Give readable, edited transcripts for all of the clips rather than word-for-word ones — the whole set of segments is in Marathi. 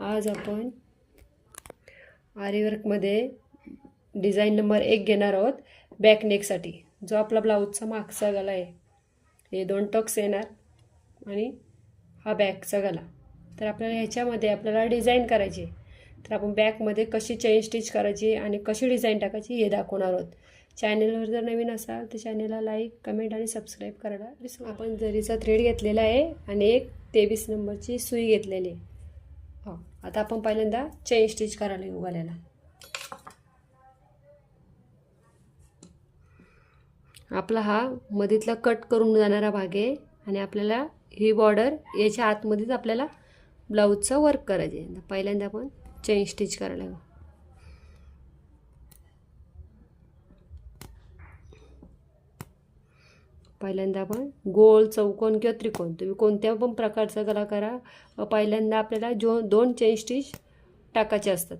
आज आपण आरीवर्कमध्ये डिझाईन नंबर 1 घेणार आहोत बॅक नेकसाठी. जो आपला ब्लाऊजचा मागचा गला आहे, हे 2 टक्स येणार आणि हा बॅकचा गला. तर आपल्याला ह्याच्यामध्ये आपल्याला डिझाईन करायची. तर आपण बॅकमध्ये कशी चेन स्टिच करायची आणि कशी डिझाईन टाकायची हे दाखवणार आहोत. चॅनलवर जर नवीन असाल तर चॅनलला लाईक, कमेंट आणि सबस्क्राईब करायला विसरू नका. आपण जरीचा थ्रेड घेतलेला आहे आणि एक 23 नंबरची सुई घेतलेली आहे. हो, आता आपण पहिल्यांदा चेन स्टिच करायला घेऊ गल्याला. आपला हा मधीतला कट करून जाणारा भाग आहे आणि आपल्याला ही बॉर्डर याच्या आतमध्येच आपल्याला ब्लाऊजचं वर्क करायचे आहे. पहिल्यांदा आपण चेन स्टिच करायला घेऊ. पहिल्यांदा आपण गोल, चौकोन किंवा त्रिकोण, तुम्ही कोणत्या पण प्रकारचा गला करा. पहिल्यांदा आपल्याला 2 चेन स्टिच टाकायचे असतात.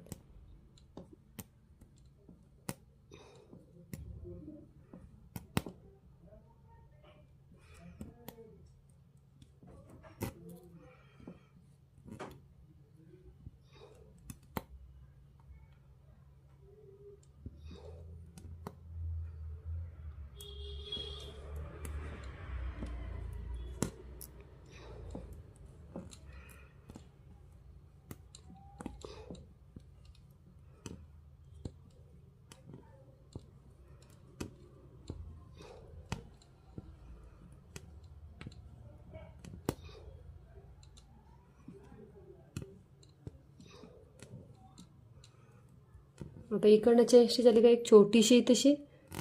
आता इकडनं चेन स्टिच झाली का एक छोटीशी तशी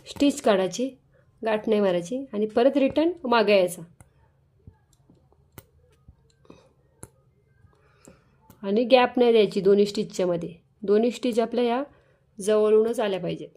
स्टिच काढायची, गाठ नाही मारायची आणि परत रिटर्न मागे यायचा आणि गॅप नाही द्यायची दोन्ही स्टिचच्या मध्ये. दोन्ही स्टिच आपल्या या जवळूनच आल्या पाहिजेत.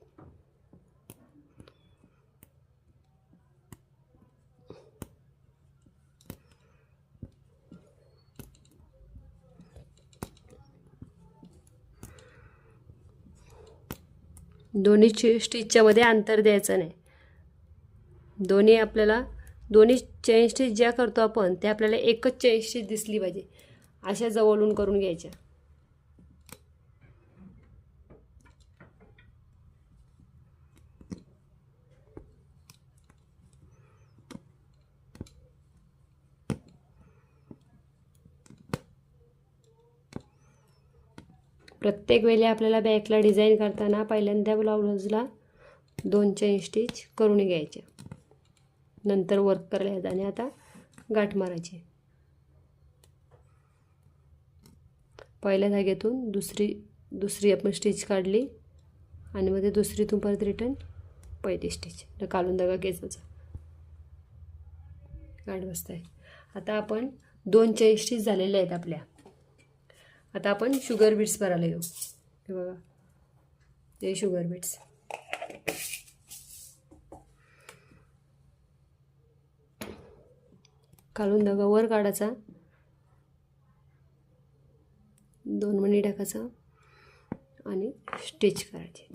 दोन्ही स्टिचच्या मध्ये अंतर द्यायचं नाही. दोन्ही चेन स्टिच ज्या करतो आपण ते आपल्याला एकच चेन स्टिच दिसली पाहिजे, अशा जवळून करून घ्यायच्या. प्रत्येक वेळी आपल्याला बॅकला डिझाईन करताना पहिल्यांदा ब्लाऊजला 2 चेन स्टिच करून घ्यायचे, नंतर वर्क करायला आणि आता गाठ मारायची. पहिल्या धाग्यातून दुसरी आपण स्टिच काढली आणि मध्ये दुसरीतून परत रिटर्न पहिली स्टिच काढून धागा घ्यायचा, गाठ बसते. आता आपण 2 चेन स्टिच झालेले आहेत आपल्या. आता आपण शुगर बीट्स भरायला घेऊ. हे बघा, हे शुगर बीट्स. काढून धागा वर काढायचा, 2 मणी टाकायचा आणि स्टिच करायची.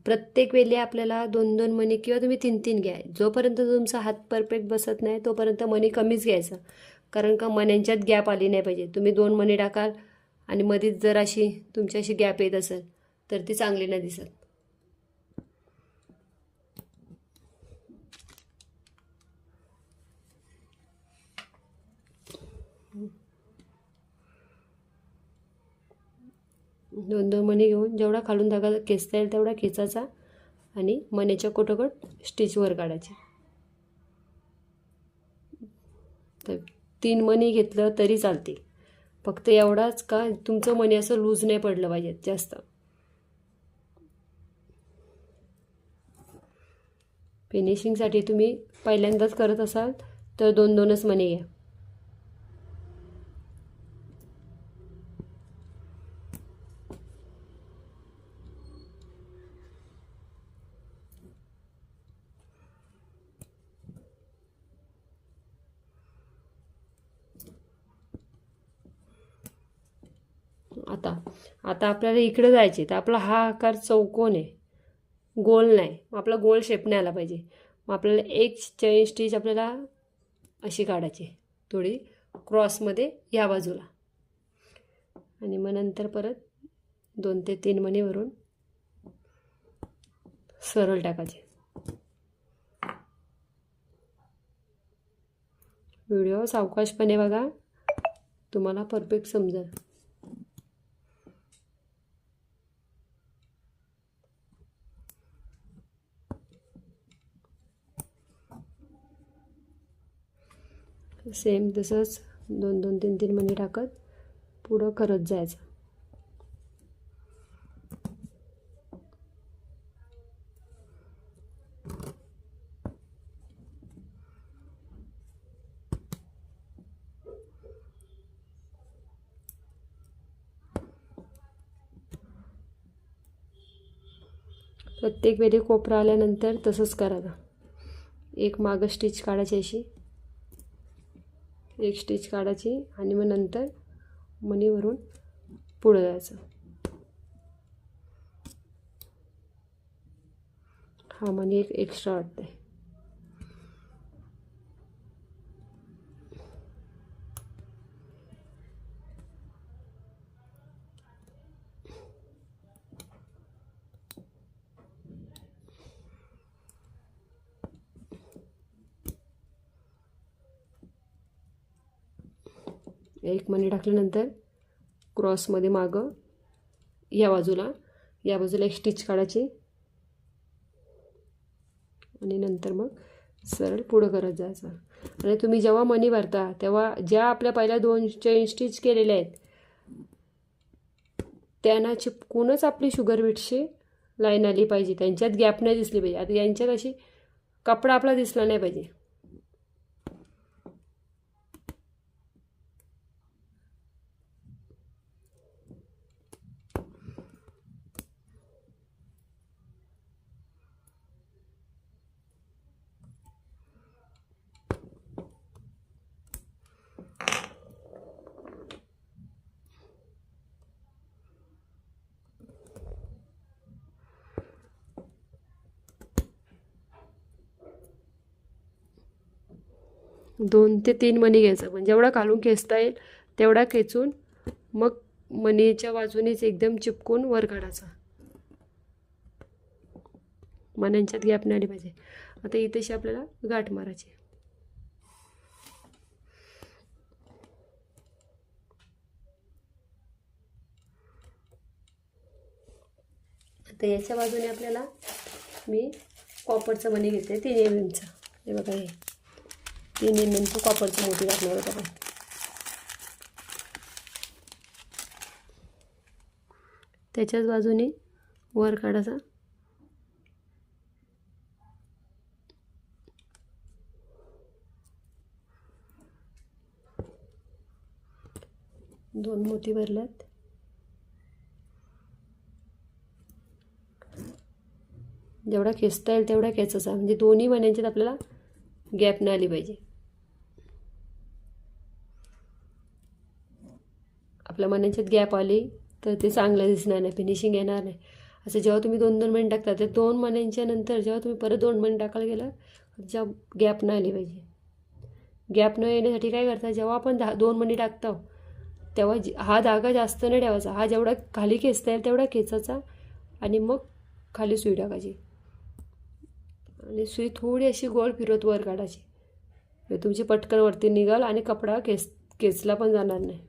प्रत्येक वेळी आपल्याला 2-2 मणी किंवा तुम्ही 3-3 घ्या. जोपर्यंत तुमचा हात परफेक्ट बसत नाही तोपर्यंत मणी कमीच घ्यायचा, कारण का मण्यांच्यात गॅप आली नाही पाहिजे. तुम्ही 2 मणी टाकाल आणि मध्येच जर अशी तुमच्याशी गॅप येत असेल तर ती चांगली नाही दिसत. दोन मणी घेऊन जेवढा खालून धागा खेचता येईल तेवढा खेचायचा आणि मण्याच्या कोटोकोट स्टिचवर काढायचे. तर 3 मणी घेतलं तरी चालते, फक्त एवढाच का तुमचं मणी असं लूज नाही पडलं पाहिजे जास्त. फिनिशिंगसाठी तुम्ही पहिल्यांदाच करत असाल तर 2-2च मणी घ्या. आता आपल्याला इकडे जायचे. तर आपला हा आकार चौकोन आहे, गोल नाही. आपला गोल शेप नाही आला पाहिजे. मग आपल्याला एक चेन स्टिच आपल्याला अशी काढायची, थोडी क्रॉसमध्ये या बाजूला. आणि मग नंतर परत 2 ते 3 मणी वरून सरळ टाकायचे. व्हिडिओ सावकाशपणे बघा, तुम्हाला परफेक्ट समजेल. सेम तसंच 2-2, 3-3 मणी टाकत पुढं करत जायचं. प्रत्येक वेळी कोपरा आल्यानंतर तसंच करायचं. एक मागं स्टिच काढायची, अशी एक स्टिच काढायची आणि मग नंतर मणीवरून पुढं जायचं. हा मणी एक एक्स्ट्रा वाटते. एक मणी टाकल्यानंतर क्रॉसमध्ये मागं या बाजूला एक स्टिच काढायची आणि नंतर मग सरळ पुढं करत जायचं. आणि तुम्ही जेव्हा मणी भरता तेव्हा ज्या आपल्या पहिल्या 2 चेन स्टिच केलेल्या आहेत त्यांना चिपकूनच आपली शुगर बीट्सची लाईन आली पाहिजे. त्यांच्यात गॅप नाही दिसली पाहिजे. आता यांच्यात अशी कपडा आपला दिसला नाही पाहिजे. दोन ते 3 मणी घ्यायचं. म्हणजे जेवढा खालून खेचता येईल तेवढा खेचून मग मणीच्या बाजूनेच एकदम चिपकून वर काढायचा. मण्यांच्यात गॅप नाही आली पाहिजे. आता इथेशी आपल्याला गाठ मारायची. आता याच्या बाजूने आपल्याला मी कॉपरचं मणी घेते 3 mm. हे बघा, हे 3 mm कॉपरचं मोठी घातलं होतं आपण. त्याच्याच बाजूने वर काढायचा. दोन मोती भरल्यात. जेवढा खेचता येईल तेवढा खेचायचा. म्हणजे दोन्ही मण्यांच्यात आपल्याला गॅप नाही आली पाहिजे. आपल्या मण्यांच्यात गॅप आली तर ते चांगलं दिसणार नाही, फिनिशिंग येणार नाही. असं जेव्हा तुम्ही 2-2 मणी टाकता ते 2 मण्यांच्या नंतर जेव्हा तुम्ही परत 2 मणी टाकायला गेलं जेव्हा गॅप नाही आली पाहिजे. गॅप न येण्यासाठी काय करता, जेव्हा आपण 2 मणी टाकतो तेव्हा हा धागा जास्त नाही ठेवायचा. हा जेवढा खाली खेचता येईल तेवढा खेचायचा आणि मग खाली सुई टाकायची आणि सुई थोडी अशी गोल फिरवत वर काढायची. तुमची पटकन वरती निघाल आणि कपडा खेचला पण जाणार नाही.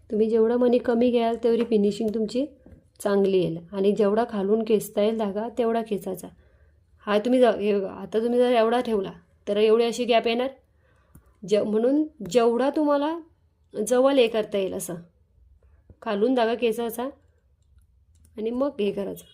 तुम्ही जेवढा मणी कमी घ्याल तेवढी फिनिशिंग तुमची चांगली येईल. आणि जेवढा खालून खेचता येईल धागा तेवढा खेचायचा. हा तुम्ही हे बघा, आता तुम्ही जर एवढा ठेवला तर एवढी अशी गॅप येणार. म्हणून जेवढा तुम्हाला जवळ हे करता येईल असं खालून धागा खेचायचा आणि मग हे करायचं.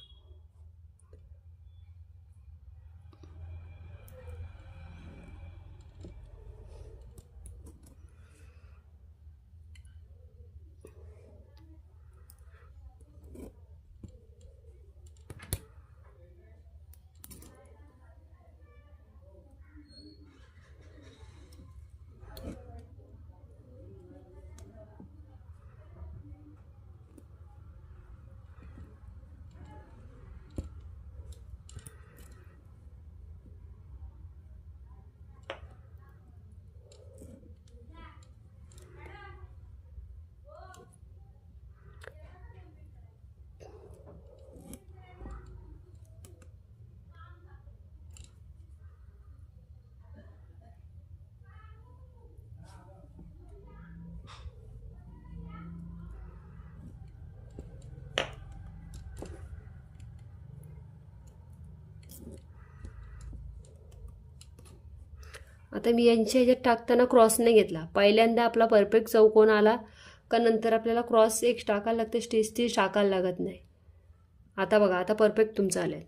आता मी यांच्या ह्याच्यात टाकताना क्रॉस नाही घेतला. पहिल्यांदा आपला परफेक्ट चौकोन आला का नंतर आपल्याला क्रॉस एक टाकायला लागते, स्टिच टाकायला लागत नाही. आता बघा, आता परफेक्ट तुमचं आलं.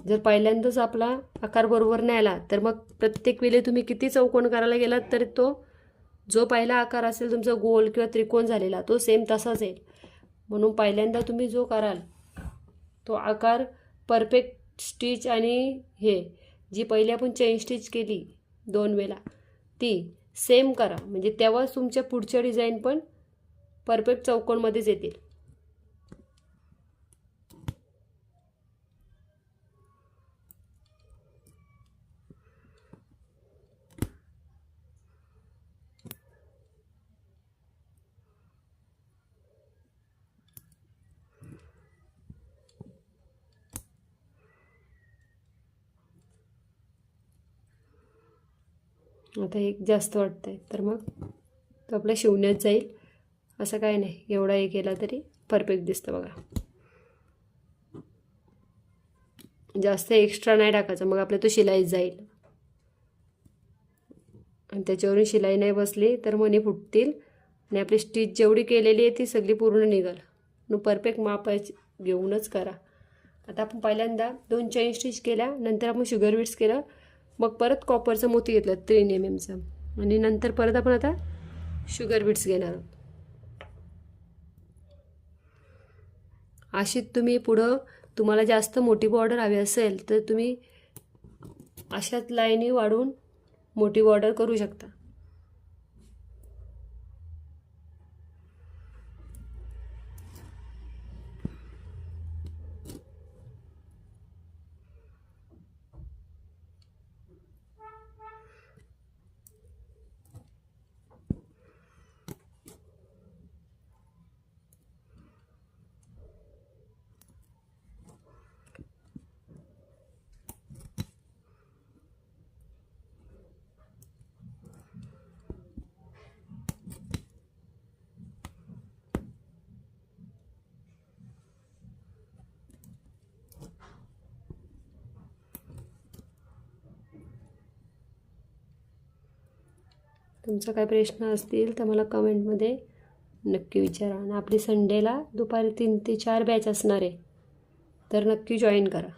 जर पहिल्यांदाच आपला आकार बरोबर नाही आला तर मग प्रत्येक वेळी तुम्ही किती चौकोन करायला गेलात तर तो जो पहिला आकार असेल तुमचा गोल किंवा त्रिकोण झालेला तो सेम तसाच येईल. म्हणून पहिल्यांदा तुम्ही जो कराल तो आकार परफेक्ट स्टिच आणि हे जी पहिली आपण चेन स्टिच केली 2 वेळा ती सेम करा, म्हणजे तेव्हाच तुमच्या पुढच्या डिझाईन पण परफेक्ट चौकोनमध्येच येतील. आता एक जास्त वाटतंय तर मग तो आपल्या शिवण्यात जाईल, असं काय नाही. एवढा एक केला तरी परफेक्ट दिसतं बघा. जास्त एक्स्ट्रा नाही टाकायचं, मग आपल्या तो शिलाई जाईल आणि त्याच्यावरून शिलाई नाही बसली तर मणी फुटतील आणि आपली स्टिच जेवढी केलेली आहे ती सगळी पूर्ण निघाल. मग परफेक्ट माप घेऊनच करा. आता आपण पहिल्यांदा 2 चेन स्टिच केल्या, नंतर आपण शुगर बीड्स केलं, मग परत कॉपरचं मोती घेतलं 3 mm आणि नंतर परत आपण आता शुगर बीड्स घेणार आहोत. अशी तुम्ही पुढं तुम्हाला जास्त मोठी बॉर्डर हवी असेल तर तुम्ही अशाच लाईनी वाढवून मोठी बॉर्डर करू शकता. तुमचा काय प्रश्न असतील तर मला कमेंटमध्ये नक्की विचारा. आणि आपली संडेला दुपारी 3 ते 4 बॅच असणार आहे, तर नक्की जॉईन करा.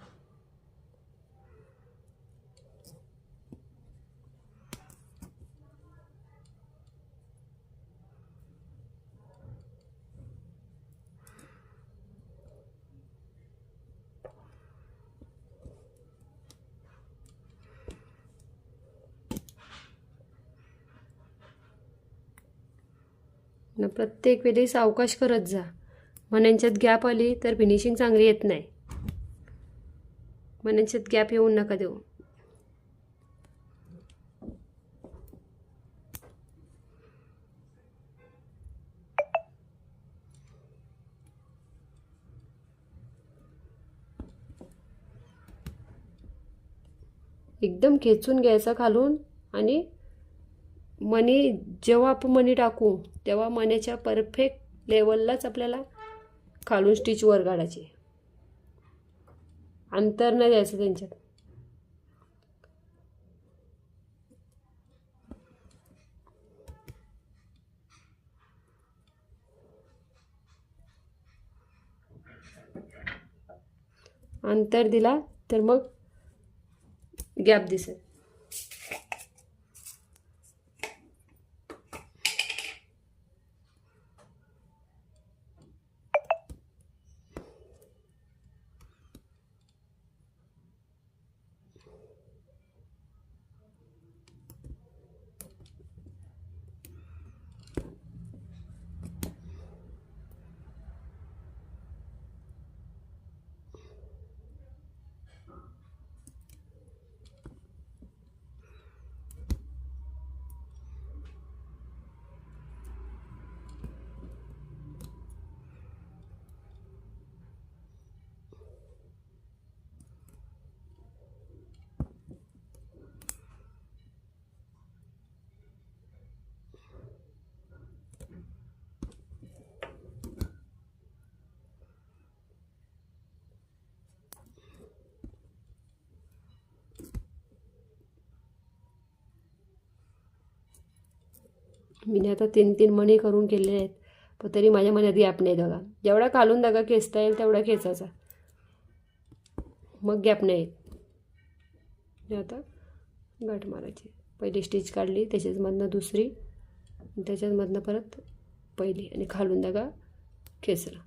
प्रत्येक वेळी सावकाश करत जा. मण्यांच्यात गॅप आली तर फिनिशिंग चांगली येत नाही. मण्यांच्यात गॅप येऊन नका देऊ. एकदम खेचून घ्यायचा खालून आणि मणी जेव्हा आपण मणी टाकू तेव्हा मण्याच्या परफेक्ट लेवललाच आपल्याला खालून स्टिच वर काढायची, अंतर नाही द्यायचं त्यांच्यात. अंतर दिला तर मग गॅप दिसेल. मी आता 3-3 मणी करून केलेले आहेत, पण तरी माझ्या मनात गॅप नाही बघा. जेवढा खालून धागा खेचता येईल तेवढा खेचायचा, मग गॅप नाही येत. आता गाठ मारायची. पहिली स्टिच काढली, त्याच्याचमधनं दुसरी, त्याच्याचमधनं परत पहिली आणि खालून धागा खेचला.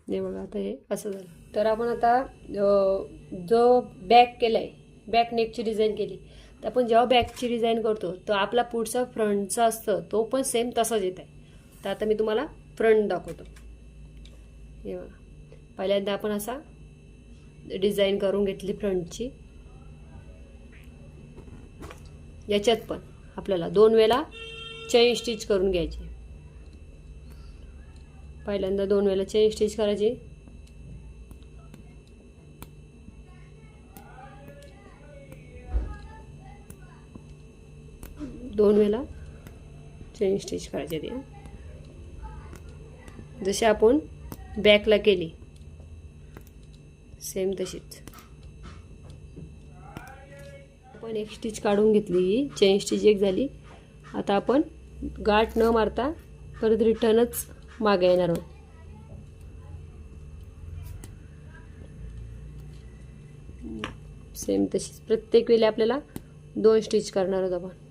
हे बघा आता हे असं झालं. तर आपण आता जो बॅक केला आहे, बॅक नेकची डिझाईन केली, तर आपण जेव्हा बॅकची डिझाईन करतो तर आपला पुढचा फ्रंटचा असतं तो पण सेम तसाच येत आहे. तर आता मी तुम्हाला फ्रंट दाखवतो. हे बघा, पहिल्यांदा आपण असा डिझाईन करून घेतली फ्रंटची. याच्यात पण आपल्याला 2 वेळा चेन स्टिच करून घ्यायची. पहिल्यांदा 2 वेळा चेन स्टिच करायची. दोन वेळा चेन स्टिच करायची ते, जशी आपण बॅकला केली सेम तशीच. आपण एक स्टिच काढून घेतली, चेन स्टिच एक झाली. आता आपण गाठ न मारता परत रिटर्नच मागे येणार आहोत. सेम तशीच प्रत्येक वेळी आपल्याला 2 स्टिच करणार आहोत आपण.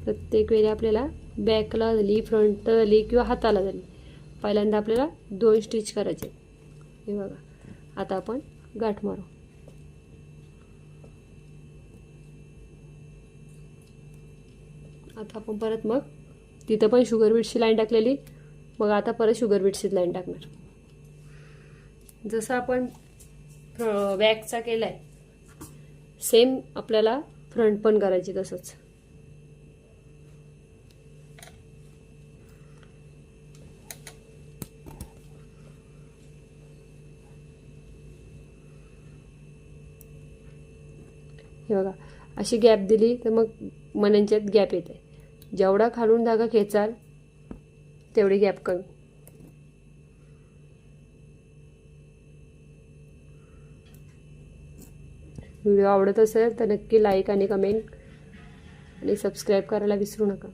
प्रत्येक वेळी आपल्याला बॅकला झाली, फ्रंट झाली किंवा हाताला झाली, पहिल्यांदा आपल्याला 2 स्टिच करायचे. हे बघा, आता आपण गाठ मारू. आता आपण परत मग तिथं पण शुगर बीटची लाईन टाकलेली, मग आता परत शुगर बीटची लाईन टाकणार. जसं आपण बॅकचा केलाय सेम आपल्याला फ्रंट पण करायची तसंच. हे बघा, अशी गॅप दिली तर मग मण्यांच्यात गॅप येते. जेवढा खालून धागा खेचाल तेवढी गॅप कमी. व्हिडिओ आवडत असेल तर नक्की लाईक आणि कमेंट आणि सबस्क्राईब करायला विसरू नका.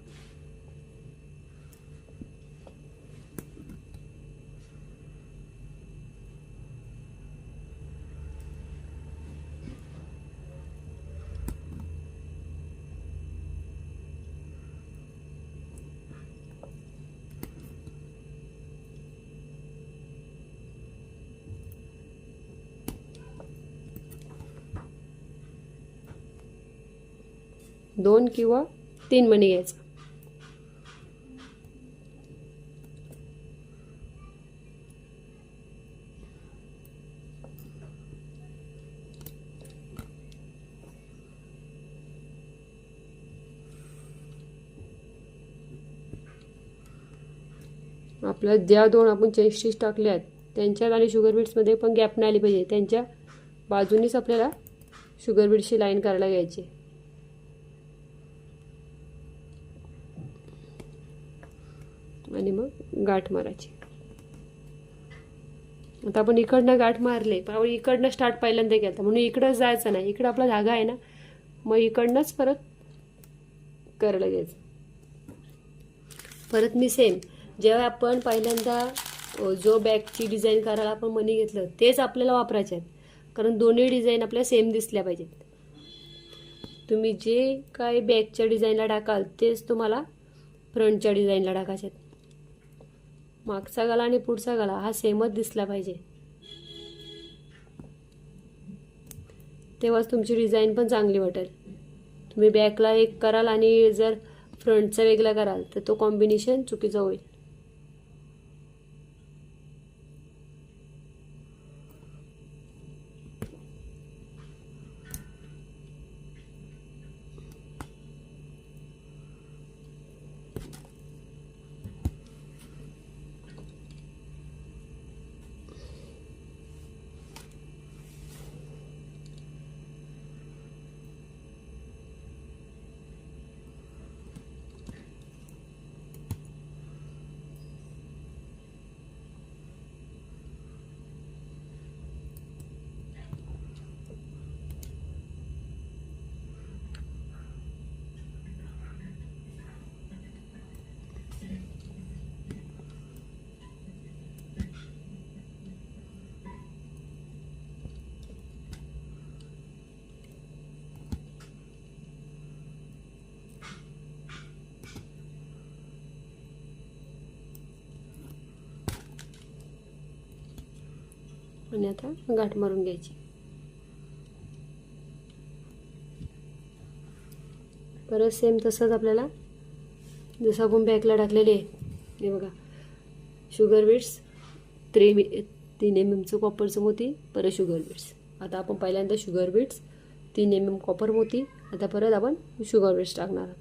दोन किंवा 3 मणी घ्यायचं. आपल्या ज्या 2 आपण चेन स्टिच टाकल्या आहेत त्यांच्यात आणि शुगर बीट्समध्ये पण गॅप नाही आली पाहिजे. त्यांच्या बाजूनीच आपल्याला शुगर बीट्सची लाईन करायला घ्यायची आणि मग गाठ मारायची. आता आपण इकडनं गाठ मारले, पण आपण इकडनं स्टार्ट पहिल्यांदा केलं म्हणून इकडं जायचं नाही. इकडं आपला धागा आहे ना, मग इकडनंच परत करायला घ्यायचं. परत मी सेम जेव्हा आपण पहिल्यांदा जो बॅकची डिझाईन करायला आपण मणी घेतलं तेच आपल्याला वापरायचे आहेत, कारण दोन्ही डिझाईन आपल्या सेम दिसल्या पाहिजेत. तुम्ही जे काय बॅकच्या डिझाईनला टाकाल तेच तुम्हाला फ्रंटच्या डिझाईनला टाकायचे आहेत. मागचा गळा आणि पुढचा गळा हा सेमच दिसला पाहिजे, तेव्हाच तुमची डिझाईन पण चांगली वाटेल. तुम्ही बॅकला एक कराल आणि जर फ्रंटचा वेगळा कराल तर तो कॉम्बिनेशन चुकीचा होईल. आणि आता गाठ मारून घ्यायची. परत सेम तसंच आपल्याला जसं आपण बॅकला टाकलेले आहे, हे बघा, शुगर बीट्स 3 mm कॉपरचं मोती, परत शुगर बीट्स. आता आपण पहिल्यांदा शुगर बीट्स 3 mm कॉपर मोती, आता परत आपण शुगर बीट्स टाकणार आहोत.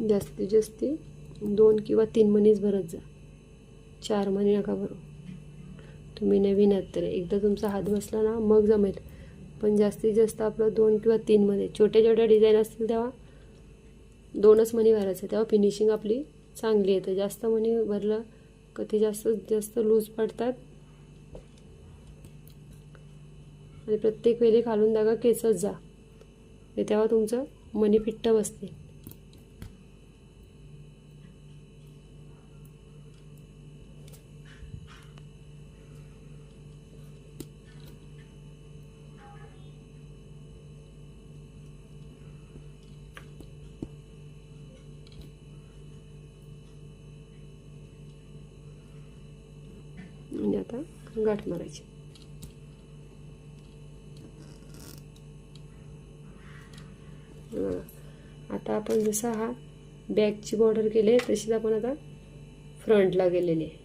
जास्तीत जास्त 2 किंवा 3 मणीच भरत जा, 4 मणी नका भरू. तुम्ही नवीन आहात तर एकदा तुमचा हात बसला ना मग जमेल, पण जास्तीत जास्त आपलं 2 किंवा 3 मध्ये. छोट्या छोट्या डिझाईन असतील तेव्हा 2च मणी भरायचं, तेव्हा फिनिशिंग आपली चांगली येते. जास्त मणी भरलं का ते जास्त लूज पडतात आणि प्रत्येक वेळी खालून धागा खेचत जा, तेव्हा तुमचं मणी फिट्ट बसते. आणि आता गाठ मारायची. आता आपण जसा हा बॅकची बॉर्डर केली तशीच आपण आता फ्रंटला गेलेली आहे.